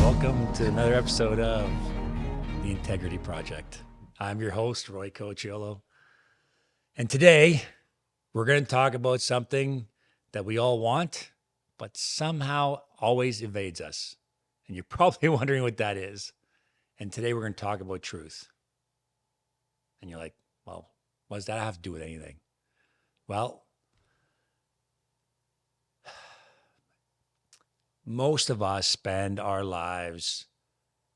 Welcome to another episode of The Integrity Project. I'm your host, Roy Cochiolo. And today, we're going to talk about something that we all want, but somehow always evades us. And you're probably wondering what that is. And today, we're going to talk about truth. And you're like, well, what does that have to do with anything? Well, most of us spend our lives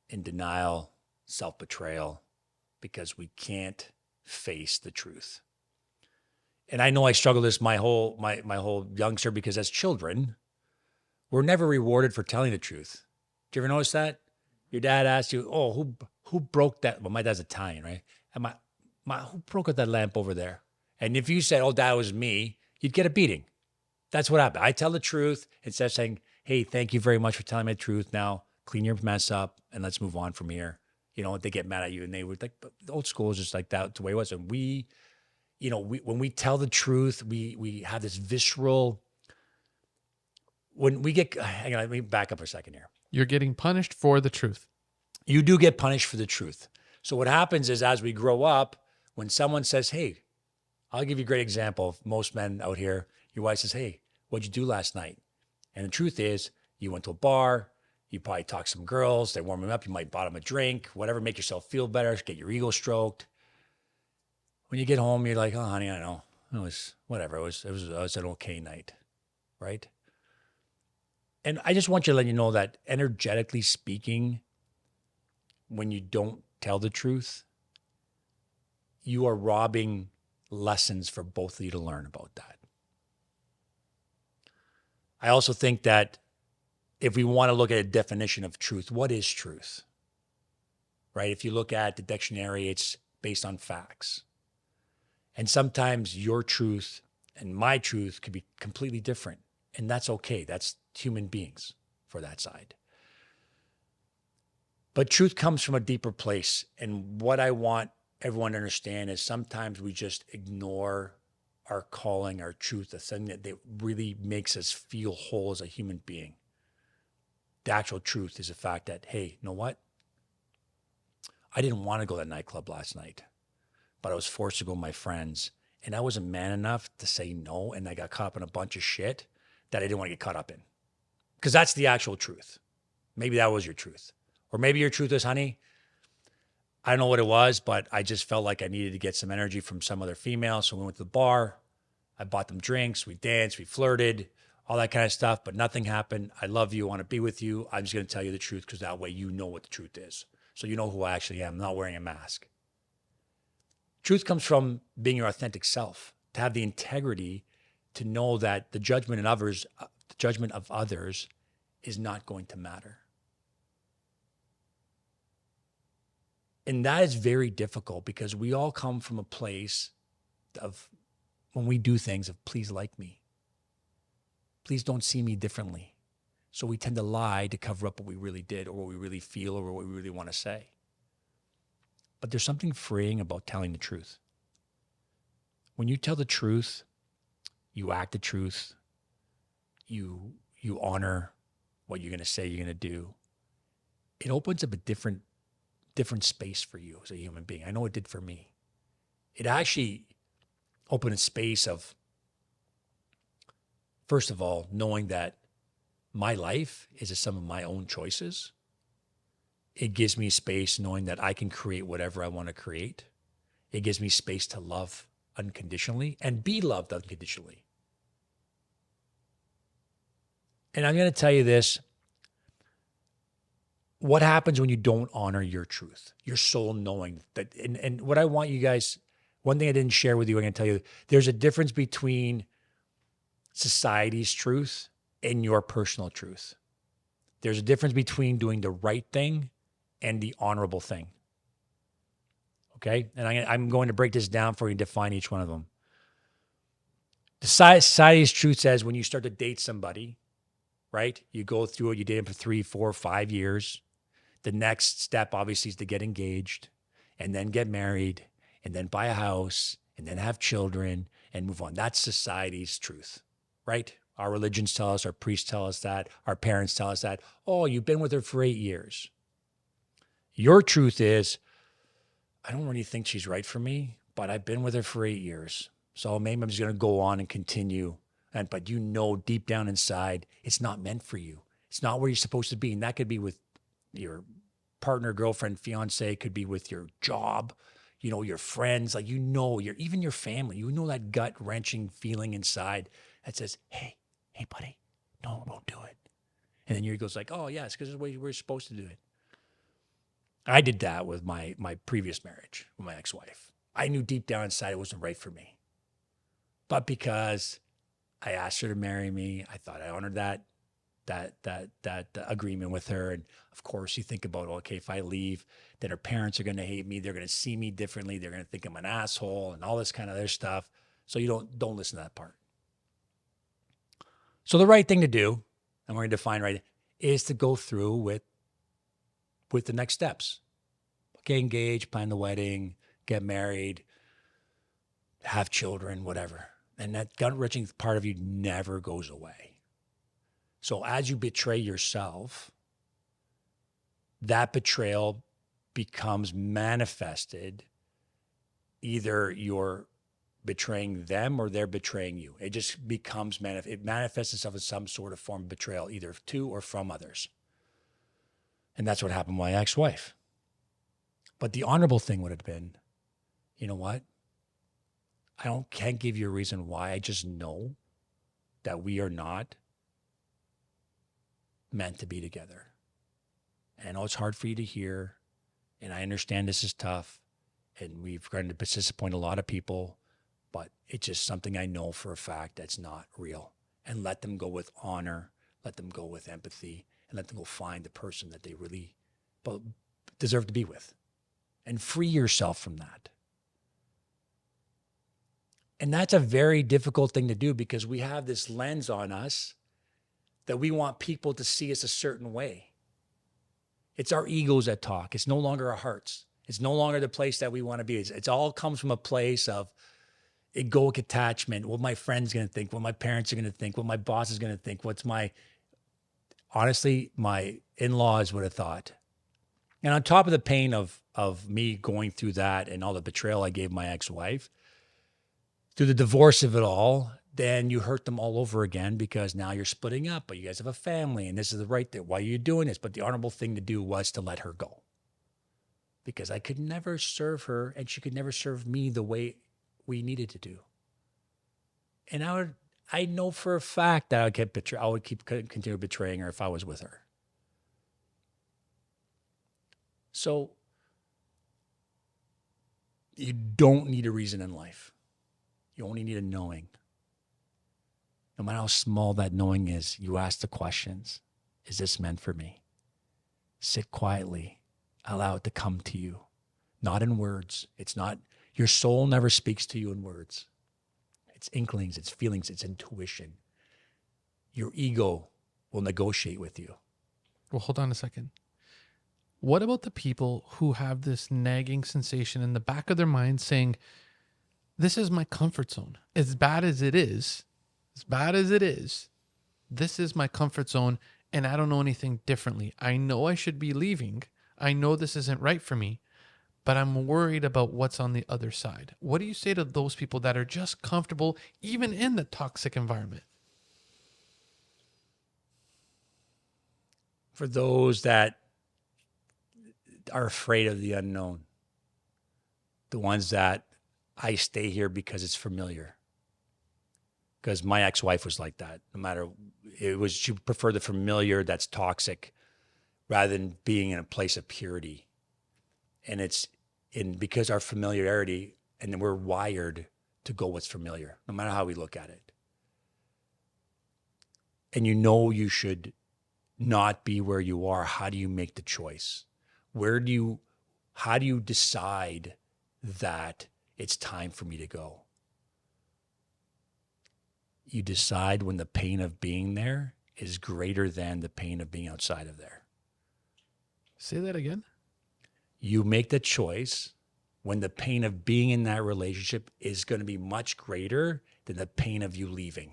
in denial, self-betrayal, because we can't face the truth. And I know I struggle with this my whole youngster, because as children, we're never rewarded for telling the truth. Do you ever notice that? Your dad asks you, "Oh, who broke that?" Well, my dad's Italian, right? And who broke out that lamp over there? And if you said, "Oh, Dad, it was me," you'd get a beating. That's what happened. I tell the truth instead of saying, "Hey, thank you very much for telling me the truth. Now clean your mess up and let's move on from here." You know, they get mad at you, and they would like, but the old school is just like that, the way it was. And when we tell the truth, we have this visceral. When we get, hang on, let me back up for a second here. You're getting punished for the truth. You do get punished for the truth. So what happens is, as we grow up, when someone says, "Hey," I'll give you a great example of most men out here. Your wife says, "Hey, what'd you do last night?" And the truth is, you went to a bar, you probably talked to some girls, they warm them up, you might buy them a drink, whatever, make yourself feel better, get your ego stroked. When you get home, you're like, "Oh, honey, I know. It was whatever. It was an okay night," right? And I just want you to let you know that energetically speaking, when you don't tell the truth, you are robbing lessons for both of you to learn about that. I also think that if we want to look at a definition of truth, what is truth? Right? If you look at the dictionary, it's based on facts. And sometimes your truth and my truth could be completely different. And that's okay. That's human beings for that side. But truth comes from a deeper place. And what I want everyone to understand is sometimes we just ignore our calling, our truth, the thing that really makes us feel whole as a human being. The actual truth is the fact that, hey, you know what? I didn't want to go to that nightclub last night, but I was forced to go with my friends. And I wasn't man enough to say no. And I got caught up in a bunch of shit that I didn't want to get caught up in. Because that's the actual truth. Maybe that was your truth. Or maybe your truth is, honey, I don't know what it was, but I just felt like I needed to get some energy from some other female. So we went to the bar. I bought them drinks. We danced. We flirted, all that kind of stuff. But nothing happened. I love you. I want to be with you. I'm just going to tell you the truth because that way you know what the truth is. So you know who I actually am. I'm not wearing a mask. Truth comes from being your authentic self, to have the integrity to know that the judgment of others is not going to matter. And that is very difficult because we all come from a place of, when we do things, of please like me. Please don't see me differently. So we tend to lie to cover up what we really did or what we really feel or what we really want to say. But there's something freeing about telling the truth. When you tell the truth, you act the truth, you honor what you're going to say you're going to do. It opens up a different space for you as a human being. I know it did for me. It actually opened a space of, first of all, knowing that my life is a sum of my own choices. It gives me space knowing that I can create whatever I want to create. It gives me space to love unconditionally and be loved unconditionally. And I'm going to tell you this. What happens when you don't honor your truth, your soul knowing that? And what I want you guys, one thing I didn't share with you, I'm going to tell you, there's a difference between society's truth and your personal truth. There's a difference between doing the right thing and the honorable thing. Okay? And I'm going to break this down for you and define each one of them. The society's truth says when you start to date somebody, right? You go through it, you date them for 3, 4, 5 years. The next step, obviously, is to get engaged. and then get married and then buy a house and then have children and move on. That's society's truth, right? Our religions tell us, our priests tell us that, our parents tell us that. Oh, you've been with her for 8 years. Your truth is, I don't really think she's right for me, but I've been with her for 8 years. So maybe I'm just going to go on and continue. But you know, deep down inside, it's not meant for you. It's not where you're supposed to be. And that could be with your partner, girlfriend, fiance, could be with your job, your friends, like, even your family, that gut wrenching feeling inside that says, hey, buddy, no, don't do it. And then you goes like, oh yeah, it's because it's the way we're supposed to do it. I did that with my previous marriage with my ex-wife. I knew deep down inside it wasn't right for me. But because I asked her to marry me, I thought I honored that agreement with her. And of course you think about, okay, if I leave, then her parents are going to hate me. They're going to see me differently. They're going to think I'm an asshole and all this kind of other stuff. So you don't listen to that part. So the right thing to do, and we're going to define right, is to go through with the next steps. Get engaged, plan the wedding, get married, have children, whatever. And that gut-wrenching part of you never goes away. So as you betray yourself, that betrayal becomes manifested. Either you're betraying them or they're betraying you. It just becomes, it manifests itself as some sort of form of betrayal, either to or from others. And that's what happened with my ex-wife. But the honorable thing would have been, you know what? Can't give you a reason why. I just know that we are not meant to be together. And I know it's hard for you to hear, and I understand this is tough, and we've going to disappoint a lot of people, but it's just something I know for a fact that's not real. And let them go with honor, let them go with empathy, and let them go find the person that they really deserve to be with. And free yourself from that. And that's a very difficult thing to do because we have this lens on us that we want people to see us a certain way. It's our egos that talk. It's no longer our hearts. It's no longer the place that we want to be. It's all comes from a place of egoic attachment. What my friend's going to think, what my parents are going to think, what my boss is going to think, honestly, my in-laws would have thought. And on top of the pain of me going through that and all the betrayal I gave my ex-wife, through the divorce of it all, then you hurt them all over again because now you're splitting up, but you guys have a family and this is the right thing. Why are you doing this? But the honorable thing to do was to let her go because I could never serve her and she could never serve me the way we needed to do. And I know for a fact that I would continue betraying her if I was with her. So you don't need a reason in life. You only need a knowing. No matter how small that knowing is, you ask the questions. Is this meant for me? Sit quietly. Allow it to come to you. Not in words. Your soul never speaks to you in words. It's inklings, it's feelings, it's intuition. Your ego will negotiate with you. Well, hold on a second. What about the people who have this nagging sensation in the back of their mind saying, this is my comfort zone. As bad as it is, this is my comfort zone and I don't know anything differently. I know I should be leaving. I know this isn't right for me, but I'm worried about what's on the other side. What do you say to those people that are just comfortable even in the toxic environment? For those that are afraid of the unknown, the ones that I stay here because it's familiar. Because my ex-wife was like that. She preferred the familiar that's toxic rather than being in a place of purity. And because our familiarity, and then we're wired to go what's familiar, no matter how we look at it. And you should not be where you are. How do you make the choice? How do you decide that it's time for me to go? You decide when the pain of being there is greater than the pain of being outside of there. Say that again. You make the choice when the pain of being in that relationship is going to be much greater than the pain of you leaving.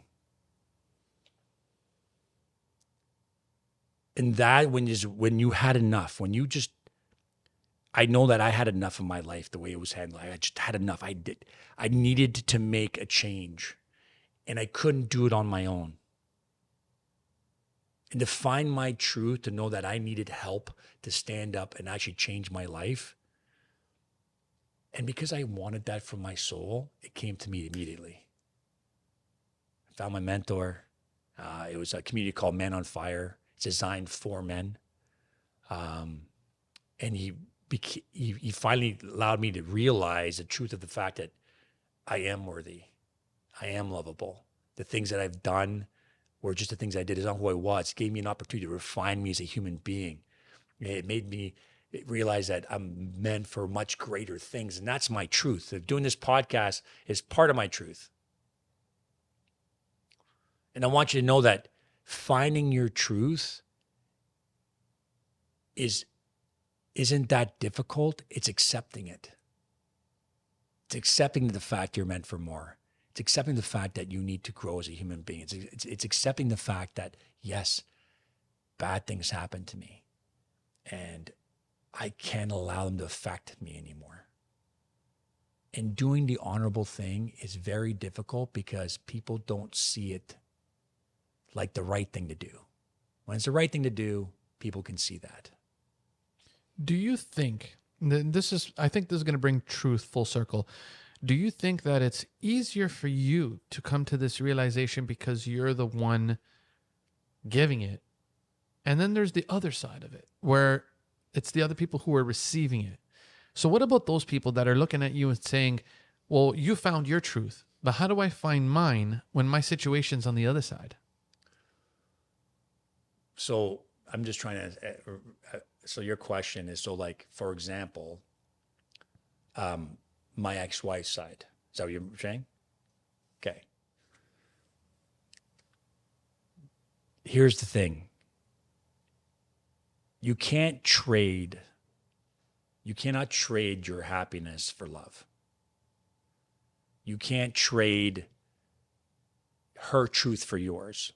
And that when you had enough, when you just, I know that I had enough of my life the way it was handled. I just had enough. I needed to make a change, and I couldn't do it on my own. And to find my truth, to know that I needed help to stand up and actually change my life. And because I wanted that from my soul, it came to me immediately. I found my mentor. It was a community called Men on Fire. It's designed for men. And he finally allowed me to realize the truth of the fact that I am worthy. I am lovable. The things that I've done were just the things I did. It's not who I was. It gave me an opportunity to refine me as a human being. It made me realize that I'm meant for much greater things. And that's my truth. Doing this podcast is part of my truth. And I want you to know that finding your truth isn't that difficult. It's accepting it. It's accepting the fact you're meant for more. It's accepting the fact that you need to grow as a human being. It's accepting the fact that, yes, bad things happen to me, and I can't allow them to affect me anymore. And doing the honorable thing is very difficult because people don't see it like the right thing to do. When it's the right thing to do, people can see that. Do you think I think this is going to bring truth full circle. Do you think that it's easier for you to come to this realization because you're the one giving it? And then there's the other side of it where it's the other people who are receiving it. So what about those people that are looking at you and saying, well, you found your truth, but how do I find mine when my situation's on the other side? So I'm just trying to, so your question is, so like, for example, my ex-wife's side. Is that what you're saying? Okay. Here's the thing. You cannot trade your happiness for love. You can't trade her truth for yours.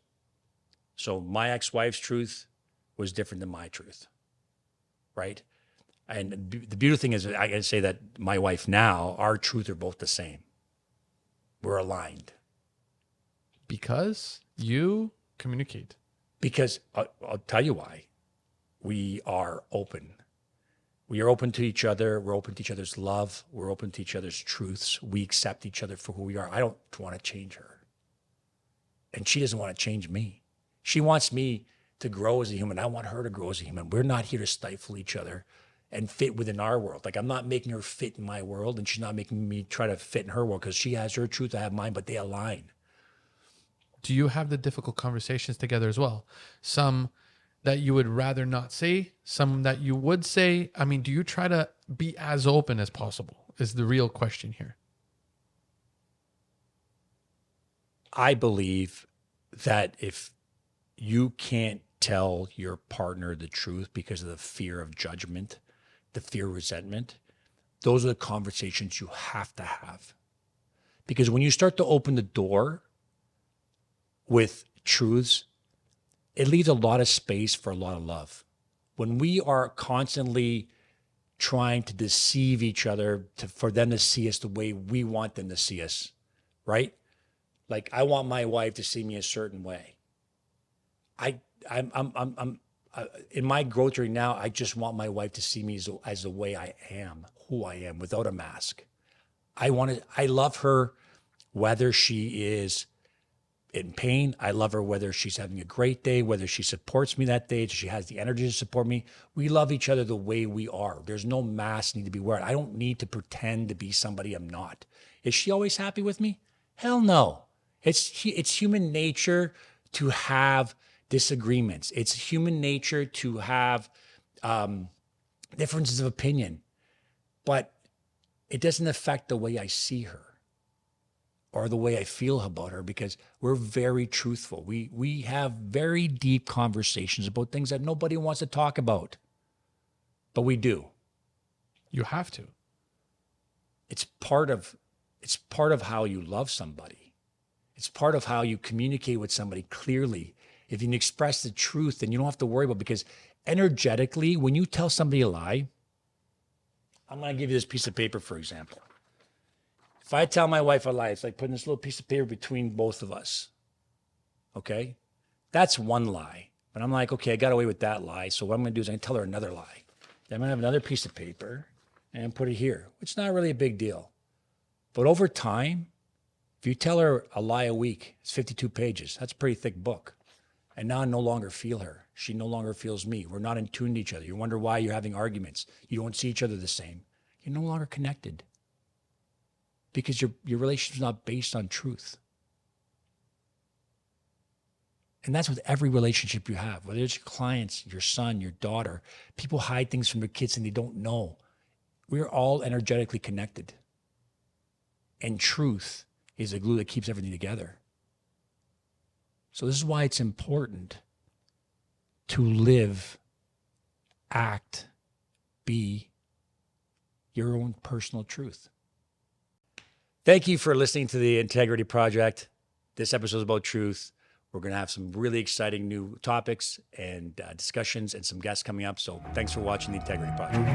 So my ex-wife's truth was different than my truth, right? And the beautiful thing is, I can say that my wife now, our truth are both the same. We're aligned. Because you communicate. Because I'll tell you why. We are open. We are open to each other. We're open to each other's love. We're open to each other's truths. We accept each other for who we are. I don't want to change her. And she doesn't want to change me. She wants me to grow as a human. I want her to grow as a human. We're not here to stifle each other and fit within our world. Like, I'm not making her fit in my world, and she's not making me try to fit in her world, because she has her truth, I have mine, but they align. Do you have the difficult conversations together as well? Some that you would rather not say, some that you would say? I mean, do you try to be as open as possible is the real question here. I believe that if you can't tell your partner the truth because of the fear of judgment, the fear of resentment, those are the conversations you have to have. Because when you start to open the door with truths, it leaves a lot of space for a lot of love. When we are constantly trying to deceive each other for them to see us the way we want them to see us, right? Like, I want my wife to see me a certain way. I'm in my growth right now, I just want my wife to see me as the way I am, who I am, without a mask. I love her whether she is in pain. I love her whether she's having a great day, whether she supports me that day, she has the energy to support me. We love each other the way we are. There's no mask need to be worn. I don't need to pretend to be somebody I'm not. Is she always happy with me? Hell no. It's human nature to have disagreements. It's human nature to have differences of opinion, but it doesn't affect the way I see her or the way I feel about her, because we're very truthful. We have very deep conversations about things that nobody wants to talk about, but we do. You have to. It's part of how you love somebody. It's part of how you communicate with somebody clearly. If you can express the truth, then you don't have to worry about it, because energetically, when you tell somebody a lie, I'm going to give you this piece of paper, for example. If I tell my wife a lie, it's like putting this little piece of paper between both of us. Okay? That's one lie. But I'm like, okay, I got away with that lie. So what I'm going to do is I'm going to tell her another lie. Then I'm going to have another piece of paper and put it here, which is not really a big deal. But over time, if you tell her a lie a week, it's 52 pages. That's a pretty thick book. And now I no longer feel her. She no longer feels me. We're not in tune to each other. You wonder why you're having arguments. You don't see each other the same. You're no longer connected, because your relationship's not based on truth. And that's with every relationship you have, whether it's your clients, your son, your daughter. People hide things from their kids and they don't know. We're all energetically connected. And truth is the glue that keeps everything together. So this is why it's important to live, act, be your own personal truth. Thank you for listening to the Integrity Project. This episode is about truth. We're going to have some really exciting new topics and discussions and some guests coming up. So thanks for watching the Integrity Project.